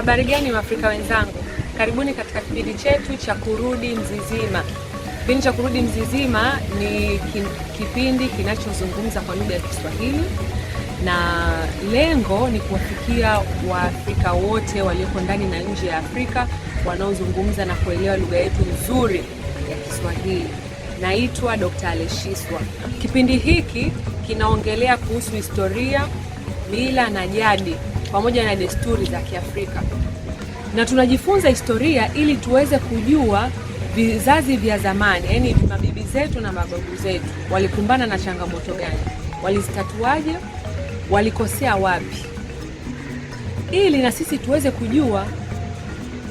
Habari gani Waafrika wenzangu? Karibuni katika kipindi chetu cha Kurudi Mzizima. Kipindi cha Kurudi Mzizima ni kipindi kinachozungumza kwa lugha ya Kiswahili na lengo ni kuwafikia Waafrika wote walioko ndani na nje ya Afrika wanaozungumza na kuelewa lugha yetu nzuri ya Kiswahili. Naitwa Dr. Aleshiswa. Kipindi hiki kinaongelea kuhusu historia, mila na jadi pamoja na desturi za Kiafrika. Na tunajifunza historia ili tuweze kujua vizazi vya zamani, yaani mabibi zetu na mababu zetu walikumbana na changamoto gani, walizitatuaje, walikosea wapi, ili na sisi tuweze kujua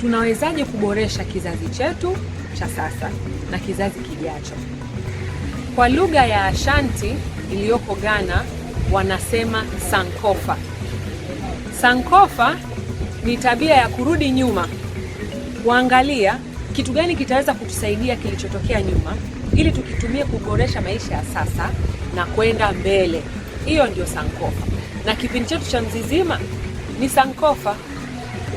tunawezaje kuboresha kizazi chetu cha sasa na kizazi kijacho. Kwa lugha ya Ashanti iliyoko Ghana wanasema Sankofa. Sankofa ni tabia ya kurudi nyuma, kuangalia kitu gani kitaweza kutusaidia kilichotokea nyuma ili tukitumie kuboresha maisha ya sasa na kwenda mbele. Hiyo ndio Sankofa. Na kipindi chetu cha Mzizima ni Sankofa.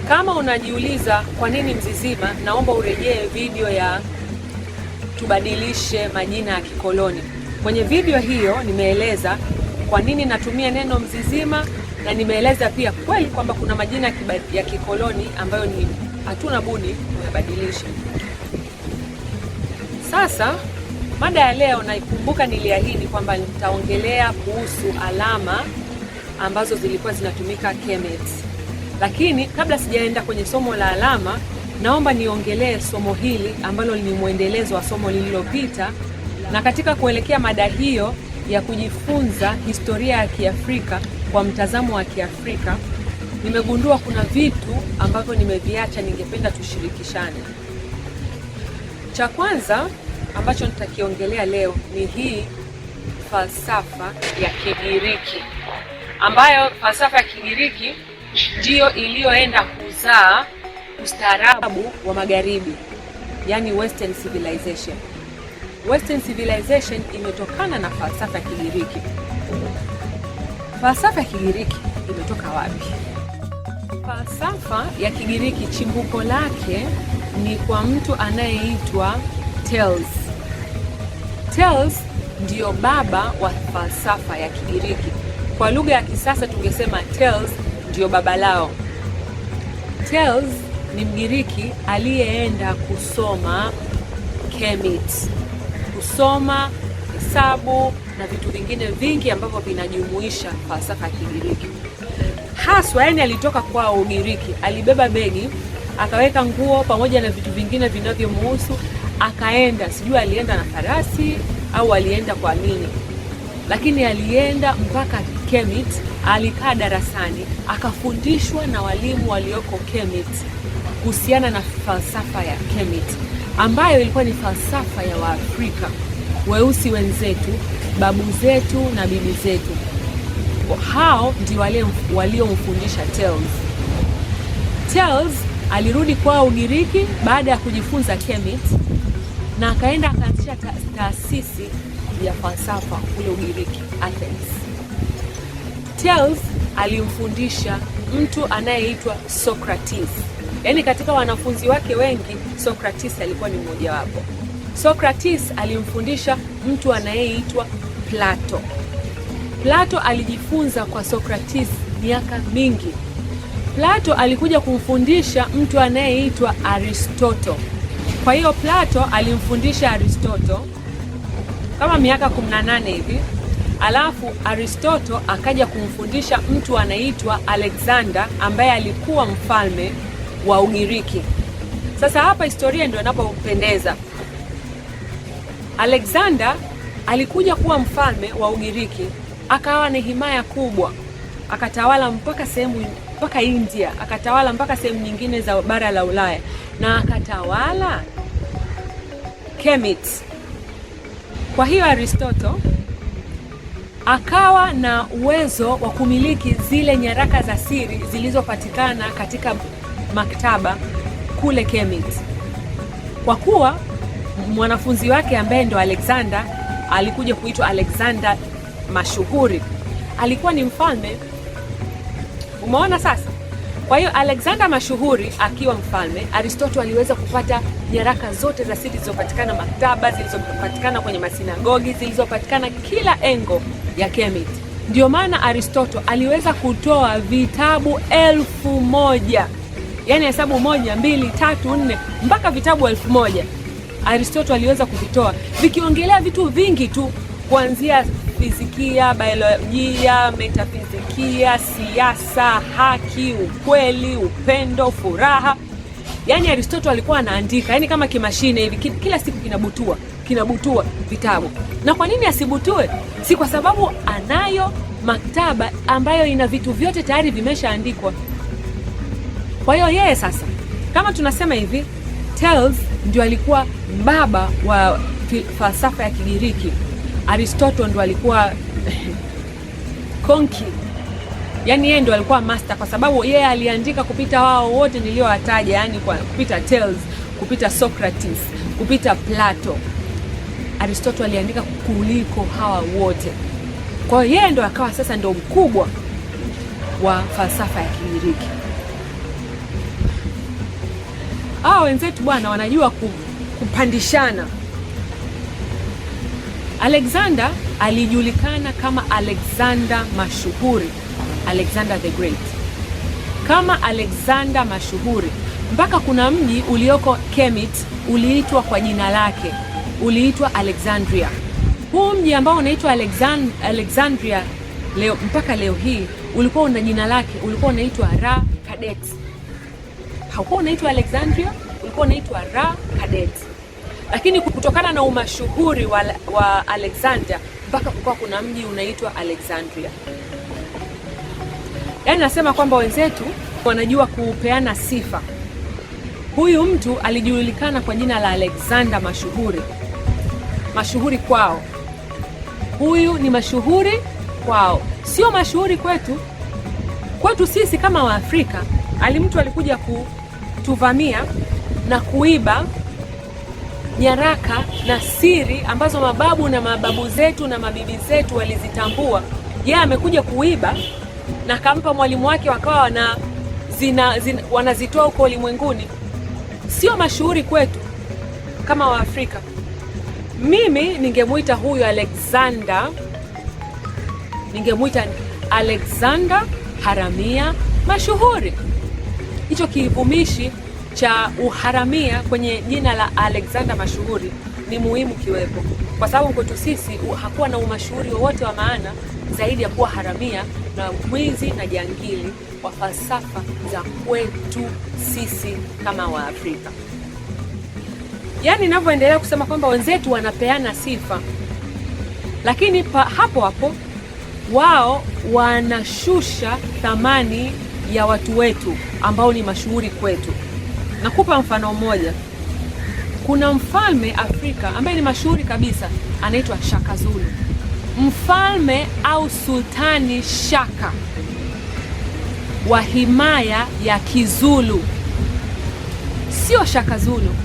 Kama unajiuliza kwa nini Mzizima, naomba urejee video ya tubadilishe majina ya kikoloni. Kwenye video hiyo nimeeleza kwa nini natumia neno Mzizima na nimeeleza pia kweli kwamba kuna majina ya kikoloni ambayo ni hatuna budi kuyabadilisha. Sasa mada ya leo, naikumbuka niliahidi kwamba nitaongelea kuhusu alama ambazo zilikuwa zinatumika Kemet. Lakini kabla sijaenda kwenye somo la alama, naomba niongelee somo hili ambalo ni mwendelezo wa somo lililopita. Na katika kuelekea mada hiyo ya kujifunza historia ya Kiafrika kwa mtazamo wa Kiafrika, nimegundua kuna vitu ambavyo nimeviacha, ningependa tushirikishane. Cha kwanza ambacho nitakiongelea leo ni hii falsafa ya Kigiriki, ambayo falsafa ya Kigiriki ndiyo iliyoenda kuzaa ustaarabu wa magharibi, yani Western Civilization. Western Civilization imetokana na falsafa ya Kigiriki. Falsafa ya Kigiriki imetoka wapi? Falsafa ya Kigiriki chimbuko lake ni kwa mtu anayeitwa Thales. Thales ndiyo baba wa falsafa ya Kigiriki. Kwa lugha ya kisasa tungesema Thales ndiyo baba lao. Thales ni Mgiriki aliyeenda kusoma Kemet, kusoma hesabu na vitu vingine vingi ambavyo vinajumuisha falsafa ya Kigiriki. Haswa, yani alitoka kwa Ugiriki, alibeba begi, akaweka nguo pamoja na vitu vingine vinavyomhusu, akaenda, sijui alienda na farasi au alienda kwa nini, lakini alienda mpaka Kemet, alikaa darasani, akafundishwa na walimu walioko Kemet kuhusiana na falsafa ya Kemet, ambayo ilikuwa ni falsafa ya Waafrika weusi wenzetu, babu zetu na bibi zetu. Hao ndio waliomfundisha Thales. Thales alirudi kwa Ugiriki baada ya kujifunza Kemet na akaenda akaanzisha taasisi ya falsafa kule Ugiriki, Athens. Thales alimfundisha mtu anayeitwa Socrates. Yaani katika wanafunzi wake wengi Socrates alikuwa ni mmoja wapo. Socrates alimfundisha mtu anayeitwa Plato. Plato alijifunza kwa Socrates miaka mingi. Plato alikuja kumfundisha mtu anayeitwa Aristotle. Kwa hiyo Plato alimfundisha Aristotle kama miaka 18 hivi. Alafu Aristotle akaja kumfundisha mtu anaitwa Alexander ambaye alikuwa mfalme wa Ugiriki. Sasa hapa historia ndio inapopendeza. Alexander alikuja kuwa mfalme wa Ugiriki, akawa na himaya kubwa, akatawala mpaka India, akatawala mpaka sehemu nyingine za bara la Ulaya, na akatawala Kemet. Kwa hiyo Aristotle akawa na uwezo wa kumiliki zile nyaraka za siri zilizopatikana katika maktaba kule Kemet. Kwa kuwa mwanafunzi wake ambaye ndo Alexander alikuja kuitwa Alexander mashuhuri, alikuwa ni mfalme. Umeona sasa? Kwa hiyo Alexander mashuhuri akiwa mfalme, Aristotle aliweza kupata nyaraka zote za siri zilizopatikana maktaba, zilizopatikana kwenye masinagogi, zilizopatikana kila engo ya Kemet. Ndio maana Aristotle aliweza kutoa vitabu 1000. Yaani hesabu 1, 2, 3, 4 mpaka vitabu 1000. Aristotle aliweza kuvitoa vikiongelea vitu vingi tu, kuanzia fizikia, biolojia, metafizikia, siasa, haki, ukweli, upendo, furaha. Yaani Aristotle alikuwa anaandika, yaani kama kimashine hivi, kila siku kinabutua vitabu. Na kwa nini asibutue? Si kwa sababu anayo maktaba ambayo ina vitu vyote tayari vimeshaandikwa. Kwa hiyo yeye sasa, kama tunasema hivi, Thales ndio alikuwa baba wa falsafa ya Kigiriki. Aristotle ndio alikuwa konki. Yaani yeye ndio alikuwa master, kwa sababu yeye aliandika kupita wao wote niliowataja, yani kupita Thales, kupita Socrates, kupita Plato. Aristotle aliandika kuliko hawa wote. Kwa hiyo yeye ndio akawa sasa ndio mkubwa wa falsafa ya Kigiriki. Wenzetu bwana wanajua kupandishana. Alexander alijulikana kama Alexander mashuhuri, Alexander the Great, kama Alexander mashuhuri, mpaka kuna mji ulioko Kemet uliitwa kwa jina lake, uliitwa Alexandria. Huu mji ambao unaitwa Alexandria leo, mpaka leo hii, ulikuwa una jina lake, ulikuwa unaitwa Ra Kadet. Haukuwa unaitwa Alexandria, ulikuwa unaitwa Ra Kadet. Lakini kutokana na umashuhuri wa Alexander, mpaka kukawa kuna mji unaitwa Alexandria. Yaani nasema kwamba wenzetu wanajua kupeana sifa. Huyu mtu alijulikana kwa jina la Alexander mashuhuri. Mashuhuri kwao. Huyu ni mashuhuri kwao. Sio mashuhuri kwetu. Kwetu sisi kama Waafrika, mtu alikuja kutuvamia na kuiba nyaraka na siri ambazo mababu na mababu zetu na mabibi zetu walizitambua. Yeye amekuja kuiba na kampa mwalimu wake, wakawa wanazitoa huko ulimwenguni. Sio mashuhuri kwetu kama Waafrika. Mimi ningemuita huyu Alexander, ningemuita Alexander haramia mashuhuri. Hicho kivumishi cha uharamia kwenye jina la Alexander mashuhuri ni muhimu kiwepo, kwa sababu kwetu sisi hakuwa na umashuhuri wowote wa maana zaidi ya kuwa haramia na mwizi na jangili wa falsafa za kwetu sisi kama Waafrika. Yaani ninavyoendelea kusema kwamba wenzetu wanapeana sifa, lakini hapo hapo wao wanashusha thamani ya watu wetu ambao ni mashuhuri kwetu. Nakupa mfano mmoja. Kuna mfalme Afrika ambaye ni mashuhuri kabisa, anaitwa Shaka Zulu. Mfalme au sultani Shaka wa himaya ya Kizulu, sio Shaka Zulu.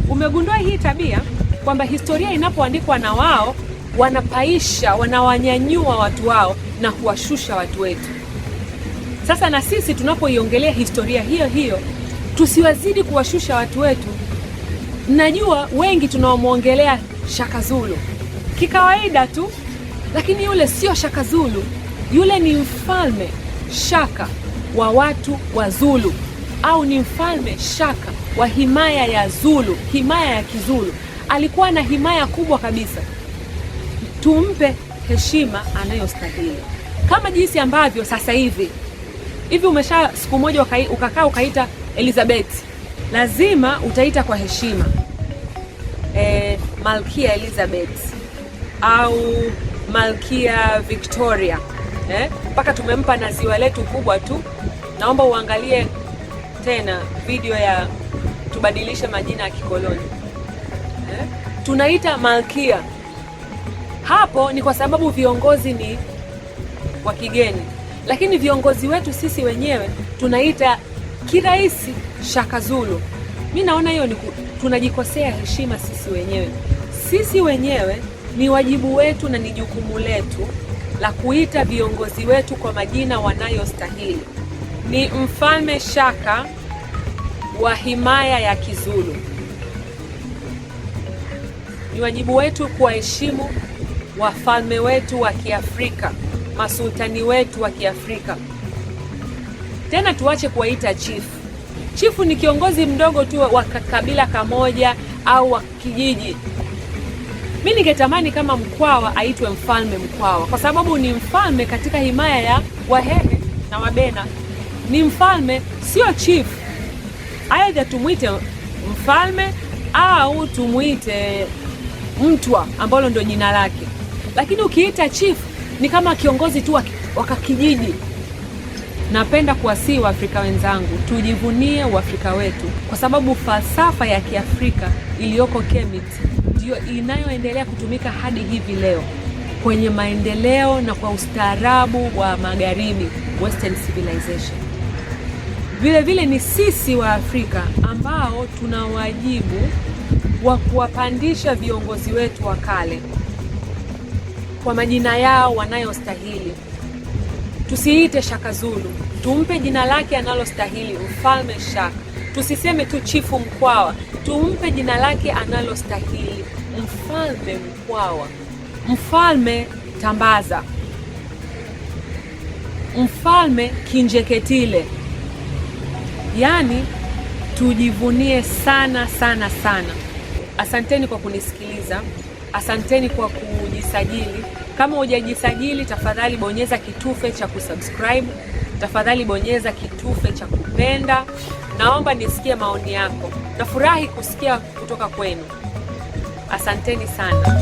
Umegundua hii tabia kwamba historia inapoandikwa na wao wanapaisha, wanawanyanyua watu wao na kuwashusha watu wetu. Sasa na sisi tunapoiongelea historia hiyo hiyo, tusiwazidi kuwashusha watu wetu. Najua wengi tunaomuongelea Shaka Zulu kikawaida tu, lakini yule sio Shaka Zulu. Yule ni mfalme Shaka wa watu wa Zulu, au ni mfalme Shaka wa himaya ya Zulu, himaya ya Kizulu. Alikuwa na himaya kubwa kabisa. Tumpe heshima anayostahili, kama jinsi ambavyo sasa hivi umesha siku moja ukakaa ukaita Elizabeth, lazima utaita kwa heshima Malkia Elizabeth au Malkia Victoria. Mpaka tumempa na ziwa letu kubwa tu. Naomba uangalie tena video ya tubadilishe majina ya kikoloni. Tunaita malkia. Hapo ni kwa sababu viongozi ni wa kigeni, lakini viongozi wetu sisi wenyewe tunaita kirahisi Shaka Zulu. Mimi naona hiyo ni tunajikosea heshima sisi wenyewe. Sisi wenyewe ni wajibu wetu na ni jukumu letu la kuita viongozi wetu kwa majina wanayostahili. ni Mfalme Shaka wa himaya ya Kizulu. Ni wajibu wetu kuwaheshimu wafalme wetu wa Kiafrika, masultani wetu wa Kiafrika. Tena tuache kuwaita chifu. Chifu ni kiongozi mdogo tu wa kabila kamoja au wa kijiji. Mimi ningetamani kama Mkwawa aitwe Mfalme Mkwawa, kwa sababu ni mfalme katika himaya ya Wahehe na Wabena. Ni mfalme, sio chifu. Aidha tumwite mfalme au tumwite Mtwa ambalo ndio jina lake. Lakini ukiita chifu ni kama kiongozi tu wa kijiji. Napenda kuwasihi Waafrika wenzangu, tujivunie Uafrika wetu, kwa sababu falsafa ya Kiafrika iliyoko Kemet ndio inayoendelea kutumika hadi hivi leo kwenye maendeleo na kwa ustaarabu wa magharibi, Western civilization. Vile vile ni sisi wa Afrika ambao tuna wajibu wa kuwapandisha viongozi wetu wa kale kwa majina yao wanayostahili. Tusiite Shaka Zulu, tumpe jina lake analostahili, Mfalme Shaka. Tusiseme tu Chifu Mkwawa, tumpe jina lake analostahili, Mfalme Mkwawa, Mfalme Tambaza, Mfalme Kinjeketile. Yaani tujivunie sana sana sana. Asanteni kwa kunisikiliza. Asanteni kwa kujisajili. Kama hujajisajili, tafadhali bonyeza kitufe cha kusubscribe. Tafadhali bonyeza kitufe cha kupenda. Naomba nisikie maoni yako. Nafurahi kusikia kutoka kwenu. Asanteni sana.